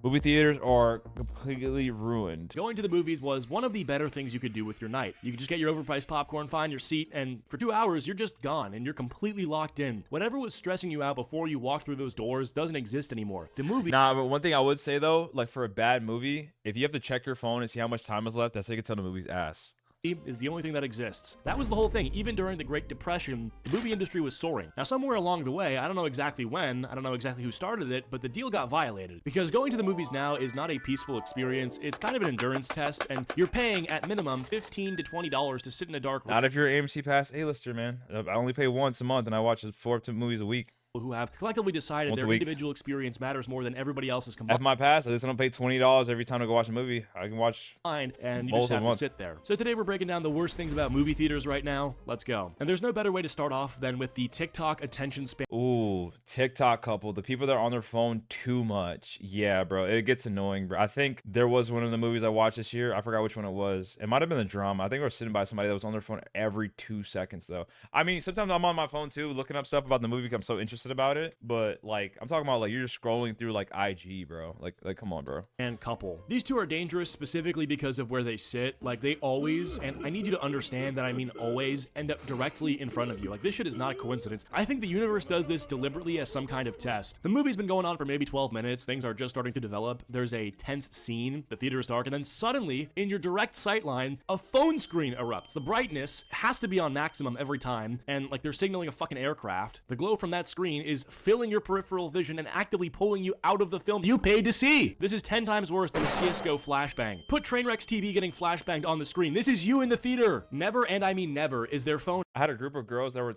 Movie theaters are completely ruined. Going to the movies was one of the better things you could do with your night. You could just get your overpriced popcorn, find your seat, and for 2 hours, you're just gone and you're completely locked in. Whatever was stressing you out before you walked through those doors doesn't exist anymore. The movie Nah, but one thing I would say though, like for a bad movie, if you have to check your phone and see how much time is left, that's how you can tell the movie's ass. is the only thing that exists. That was the whole thing. Even during the Great Depression, the movie industry was soaring. Now, somewhere along the way, I don't know exactly when, I don't know exactly who started it, but the deal got violated. Because going to the movies now is not a peaceful experience, it's kind of an endurance test, and you're paying, at minimum, $15 to $20 to sit in a dark room. Not if you're an AMC Pass A-lister, man. I only pay once a month and I watch 4 movies a week. Who have collectively decided Once a their week. individual experience matters more than everybody else's F combined. my pass, at least I don't pay $20 every time I go watch a movie. I can watch. And you Both just of have to them. sit there. So today we're breaking down the worst things about movie theaters right now. Let's go. And there's no better way to start off than with the TikTok attention span. Ooh, TikTok couple. The people that are on their phone too much. Yeah, bro. It gets annoying, bro. I think there was one of the movies I watched this year. I forgot which one it was. It might have been the drama. I think I was sitting by somebody that was on their phone every 2 seconds, though. I mean, sometimes I'm on my phone, too, looking up stuff about the movie because I'm so interested about it. But, like, I'm talking about, like, you're just scrolling through, like, IG, bro. Like, come on, bro. And couple. These two are dangerous specifically because of where they sit. Like, they always, and I need you to understand that I mean always, end up directly in front of you. Like, this shit is not a coincidence. I think the universe does this deliberately as some kind of test. The movie's been going on for maybe 12 minutes. Things are just starting to develop. There's a tense scene. The theater is dark. And then suddenly, in your direct sight line, a phone screen erupts. The brightness has to be on maximum every time. And, like, they're signaling a fucking aircraft. The glow from that screen is filling your peripheral vision and actively pulling you out of the film you paid to see. This is 10 times worse than a CSGO flashbang. Put Trainwreck's TV getting flashbanged on the screen. This is you in the theater. Never, and I mean never, is their phone I had a group of girls that were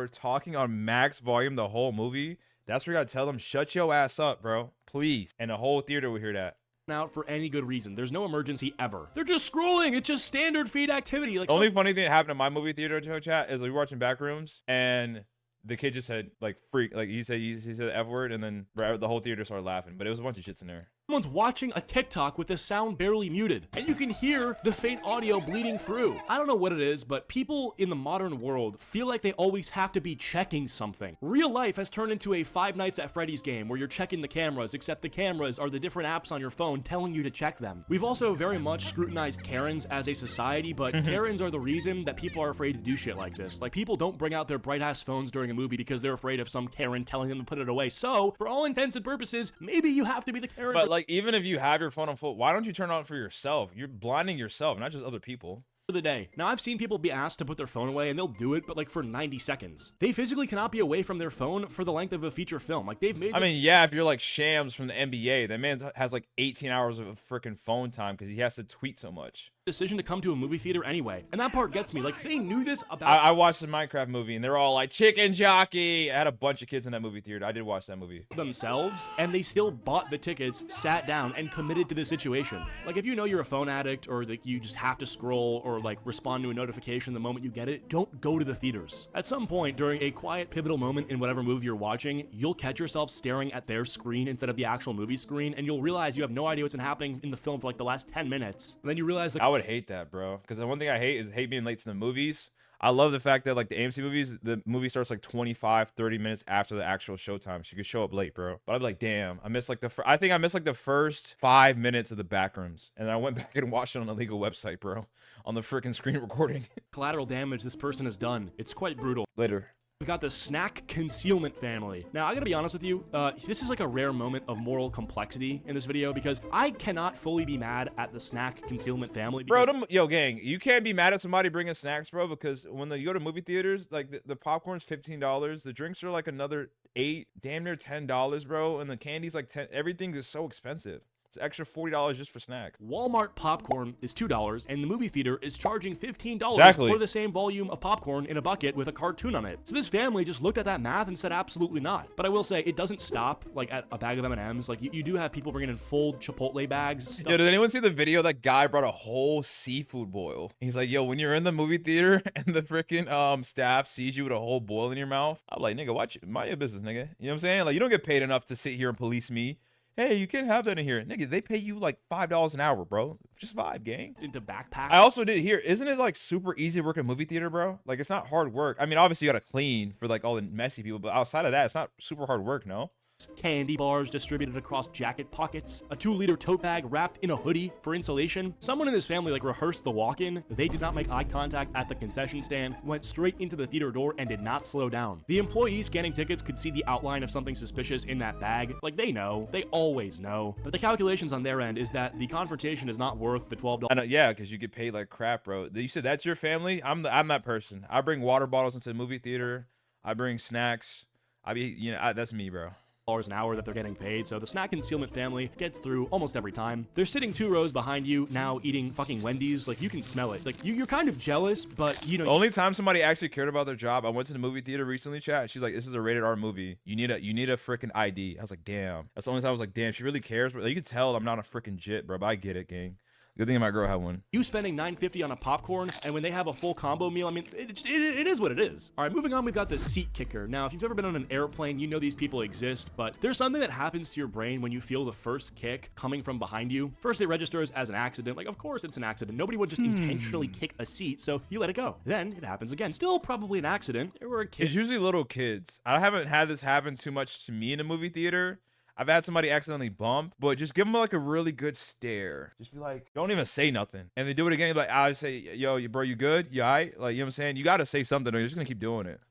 talking on max volume the whole movie. That's where you gotta tell them, shut your ass up, bro. Please. And the whole theater would hear that. out for any good reason. There's no emergency ever. They're just scrolling. It's just standard feed activity. Like The only funny thing that happened in my movie theater chat is we were watching Backrooms and the kid just said like freak, like he said the F word, and then the whole theater started laughing. But it was a bunch of shits in there. someone's watching a TikTok with the sound barely muted, and you can hear the faint audio bleeding through. I don't know what it is, but people in the modern world feel like they always have to be checking something. Real life has turned into a Five Nights at Freddy's game where you're checking the cameras, except the cameras are the different apps on your phone telling you to check them. We've also very much scrutinized Karens as a society, but Karens are the reason that people are afraid to do shit like this. Like, people don't bring out their bright-ass phones during a movie because they're afraid of some Karen telling them to put it away. So, for all intents and purposes, maybe you have to be the Karen. But like, even if you have your phone on full, why don't you turn it on for yourself? You're blinding yourself, not just other people. For the day. Now, I've seen people be asked to put their phone away and they'll do it, but like for 90 seconds. They physically cannot be away from their phone for the length of a feature film. Like, they've made I mean, yeah, if you're like Shams from the NBA, that man has like 18 hours of freaking phone time because he has to tweet so much. decision to come to a movie theater anyway. And that part gets me. Like, they knew this about I watched the Minecraft movie and they're all like chicken jockey. I had a bunch of kids in that movie theater. I did watch that movie. themselves, and they still bought the tickets, sat down, and committed to the situation. Like, if you know you're a phone addict, or that you just have to scroll or like respond to a notification the moment you get it, don't go to the theaters. At some point during a quiet, pivotal moment in whatever movie you're watching, you'll catch yourself staring at their screen instead of the actual movie screen, and you'll realize you have no idea what's been happening in the film for like the last 10 minutes. And then you realize, like, I would hate that, bro. Because the one thing I hate being late to the movies. I love the fact that like the AMC movies, the movie starts like 25, 30 minutes after the actual showtime. So you could show up late, bro. But I'd be like, damn, I missed like I think I missed like the first 5 minutes of the Backrooms. And I went back and watched it on a legal website, bro. On the freaking screen recording. collateral damage this person has done. It's quite brutal. Later. We've got the snack concealment family. Now, I gotta be honest with you, this is like a rare moment of moral complexity in this video because I cannot fully be mad at the snack concealment family. Bro, Because yo, gang, you can't be mad at somebody bringing snacks, bro, because when you go to movie theaters, like the popcorn's $15, the drinks are like another $8, damn near $10, bro, and the candy's like 10. Everything is so expensive. It's an extra $40 just for snack. Walmart popcorn is $2, and the movie theater is charging $15 Exactly. for the same volume of popcorn in a bucket with a cartoon on it. So this family just looked at that math and said absolutely not. But I will say, it doesn't stop like at a bag of M&Ms. Like, you do have people bringing in full Chipotle bags. Stuff. Yo, did anyone see the video? That guy brought a whole seafood boil. He's like, yo, when you're in the movie theater and the freaking staff sees you with a whole boil in your mouth, I'm like, nigga, watch, mind your business, nigga. You know what I'm saying? Like, you don't get paid enough to sit here and police me. Hey, you can't have that in here. Nigga, they pay you like $5 an hour, bro. Just vibe, gang. Into backpacks. I also did hear, isn't it like super easy to work in a movie theater, bro? Like, it's not hard work. I mean, obviously you gotta clean for like all the messy people, but outside of that, it's not super hard work, no? candy bars distributed across jacket pockets, a 2-liter tote bag wrapped in a hoodie for insulation. Someone in this family like rehearsed the walk-in. They did not make eye contact at the concession stand, went straight into the theater door and did not slow down. The employee scanning tickets could see the outline of something suspicious in that bag. Like, they know, they always know. But the calculations on their end is that the confrontation is not worth the $12. I know, yeah, because you get paid like crap, bro. You said that's your family? I'm that person. I bring water bottles into the movie theater. I bring snacks. That's me, bro. An hour that they're getting paid, so the snack concealment family gets through almost every time. They're sitting 2 rows behind you now eating fucking Wendy's. Like, you can smell it. Like, you're kind of jealous, but you know. The only time somebody actually cared about their job, I went to the movie theater recently, chat. She's like, this is a rated R movie. You need a freaking ID. I was like, damn. That's the only time I was like, damn, she really cares. But you can tell I'm not a freaking jit, bro. But I get it, gang. Good thing my girl had one. You spending $9.50 on a popcorn, and when they have a full combo meal, I mean, it is what it is. All right, moving on, we've got the seat kicker. Now, if you've ever been on an airplane, you know these people exist, but there's something that happens to your brain when you feel the first kick coming from behind you. First, it registers as an accident. Like, of course it's an accident. Nobody would just intentionally kick a seat, so you let it go. Then it happens again. Still probably an accident. There were kids. It's usually little kids. I haven't had this happen too much to me in a movie theater. I've had somebody accidentally bump, but just give them like a really good stare. Just be like, don't even say nothing. And they do it again. You're like, I say, yo, bro, you good? You all right? Like, you know what I'm saying? You got to say something or you're just going to keep doing it.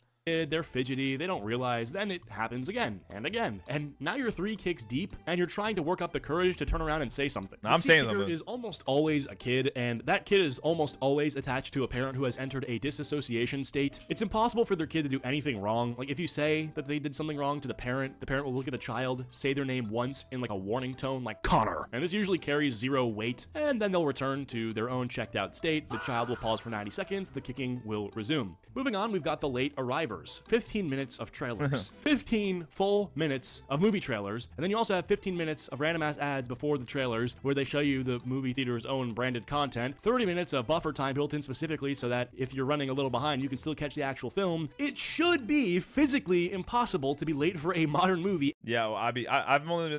They're fidgety, they don't realize, then it happens again and again. And now you're 3 kicks deep, and you're trying to work up the courage to turn around and say something. I'm saying that. Is almost always a kid, and that kid is almost always attached to a parent who has entered a disassociation state. It's impossible for their kid to do anything wrong. Like, if you say that they did something wrong to the parent will look at the child, say their name once in like a warning tone, like Connor. And this usually carries 0 weight, and then they'll return to their own checked out state. The child will pause for 90 seconds, the kicking will resume. Moving on, we've got the late arrivers. 15 minutes of trailers. 15 full minutes of movie trailers. And then you also have 15 minutes of random ass ads before the trailers where they show you the movie theater's own branded content. 30 minutes of buffer time built in specifically so that if you're running a little behind, you can still catch the actual film. It should be physically impossible to be late for a modern movie. Yeah, well, I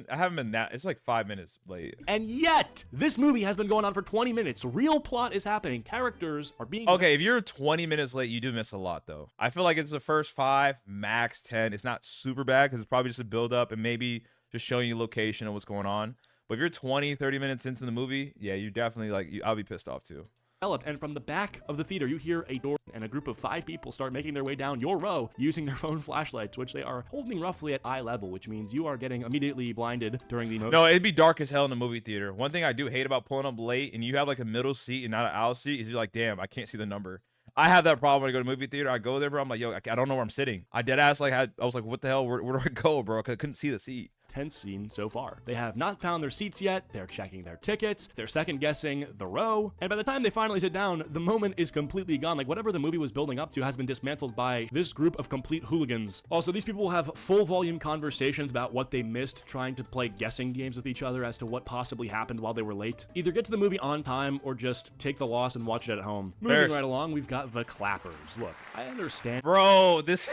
haven't been that. It's like 5 minutes late. And yet, this movie has been going on for 20 minutes. Real plot is happening. Characters are being... Okay, if you're 20 minutes late, you do miss a lot, though. I feel like it's the first 5, max 10. It's not super bad because it's probably just a build up and maybe just showing you location and what's going on. But if you're 20, 30 minutes into the movie, yeah, you definitely I'll be pissed off too. And from the back of the theater, you hear a door and a group of 5 people start making their way down your row using their phone flashlights, which they are holding roughly at eye level, which means you are getting immediately blinded during the motion. No, it'd be dark as hell in the movie theater. One thing I do hate about pulling up late and you have like a middle seat and not an aisle seat is you're like, damn, I can't see the number. I have that problem when I go to movie theater. I go there, bro. I'm like, yo, I don't know where I'm sitting. I dead ass I was like, what the hell? Where do I go, bro? I couldn't see the seat. Tense scene so far. They have not found their seats yet. They're checking their tickets. They're second guessing the row. And by the time they finally sit down, the moment is completely gone. Like, whatever the movie was building up to has been dismantled by this group of complete hooligans. Also, these people will have full volume conversations about what they missed, trying to play guessing games with each other as to what possibly happened while they were late. Either get to the movie on time or just take the loss and watch it at home. Moving right along, we've got the clappers. Look, I understand. Bro, this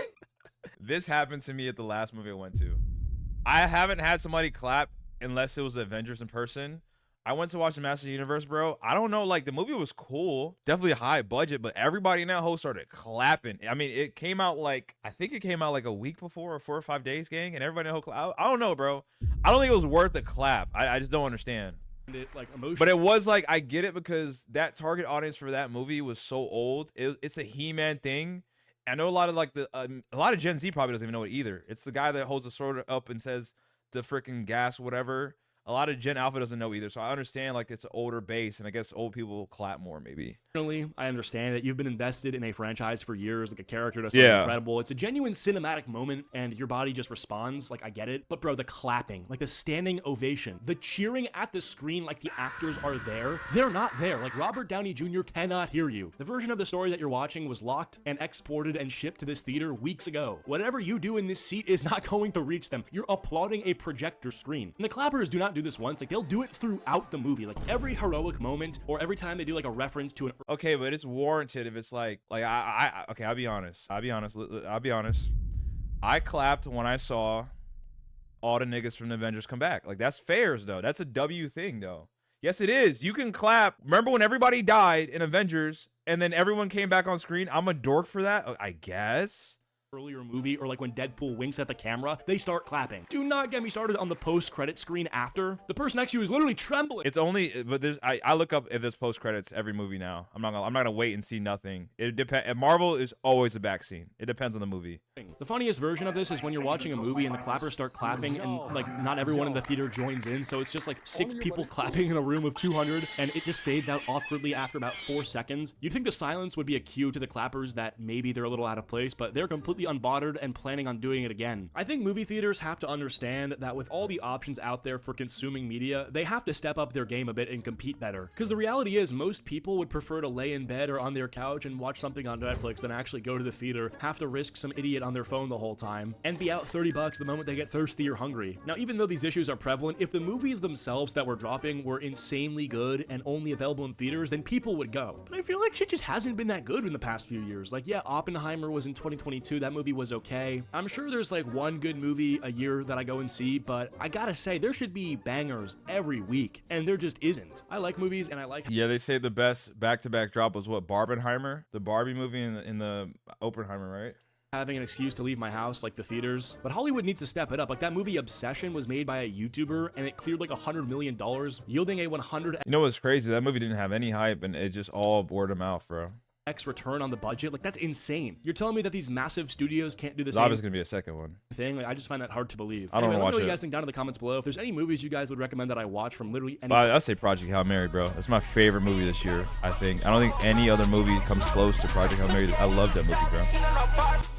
happened to me at the last movie I went to. I haven't had somebody clap unless it was the Avengers in person. I went to watch the Master Universe, bro. I don't know, like, the movie was cool. Definitely a high budget, but everybody in that hole started clapping. I mean, I think it came out like a week before or 4 or 5 days, gang, and everybody in the whole I don't know, bro. I don't think it was worth the clap. I just don't understand. But it was like, I get it because that target audience for that movie was so old. It's a He-Man thing. I know a lot of a lot of Gen Z probably doesn't even know it either. It's the guy that holds the sword up and says the freaking gas, whatever. A lot of Gen Alpha doesn't know either. So I understand like it's an older base and I guess old people will clap more maybe. I understand that you've been invested in a franchise for years, like a character does something incredible. It's a genuine cinematic moment and your body just responds. Like, I get it. But bro, the clapping, like the standing ovation, the cheering at the screen like the actors are there, they're not there. Like, Robert Downey Jr. cannot hear you. The version of the story that you're watching was locked and exported and shipped to this theater weeks ago. Whatever you do in this seat is not going to reach them. You're applauding a projector screen. And the clappers do not do this once. Like, they'll do it throughout the movie. Like, every heroic moment or every time they do like a reference to an... Okay, but it's warranted if it's like okay, I'll be honest. I clapped when I saw all the niggas from the Avengers come back. Like, that's fairs though. That's a W thing though. Yes, it is. You can clap. Remember when everybody died in Avengers and then everyone came back on screen? I'm a dork for that, I guess. earlier movie, or like when Deadpool winks at the camera, they start clapping. Do not get me started on the post-credit screen after. The person next to you is literally trembling. It's only, but there's, I look up if there's post credits every movie now. I'm not gonna wait and see nothing. It depends. Marvel is always a back scene. It depends on the movie. The funniest version of this is when you're watching a movie and the clappers start clapping and like not everyone in the theater joins in, so it's just like 6 people clapping in a room of 200 and it just fades out awkwardly after about 4 seconds. You'd think the silence would be a cue to the clappers that maybe they're a little out of place, but they're completely unbothered and planning on doing it again. I think movie theaters have to understand that with all the options out there for consuming media, they have to step up their game a bit and compete better. Because the reality is most people would prefer to lay in bed or on their couch and watch something on Netflix than actually go to the theater, have to risk some idiot on their phone the whole time, and be out $30 the moment they get thirsty or hungry. Now, even though these issues are prevalent, if the movies themselves that we're dropping were insanely good and only available in theaters, then people would go. But I feel like shit just hasn't been that good in the past few years. Like, yeah, Oppenheimer was in 2022. That movie was okay. I'm sure there's like one good movie a year that I go and see, but I gotta say, there should be bangers every week, and there just isn't. I like movies, and I like... Yeah, they say the best back-to-back drop was what, Barbenheimer? The Barbie movie in the Oppenheimer, right? Having an excuse to leave my house, like the theaters. But Hollywood needs to step it up. Like that movie Obsession was made by a YouTuber and it cleared like $100 million, yielding a 100x You know what's crazy? That movie didn't have any hype and it just all word of mouth, bro. return on the budget. Like that's insane. You're telling me that these massive studios can't do the There's same obviously gonna be a second one. thing? Like I just find that hard to believe. I don't Anyway, let me watch know what it. you guys think down in the comments below. If there's any movies you guys would recommend that I watch from literally any I'd say Project Hail Mary, bro. That's my favorite movie this year, I think. I don't think any other movie comes close to Project Hail Mary. I love that movie, bro.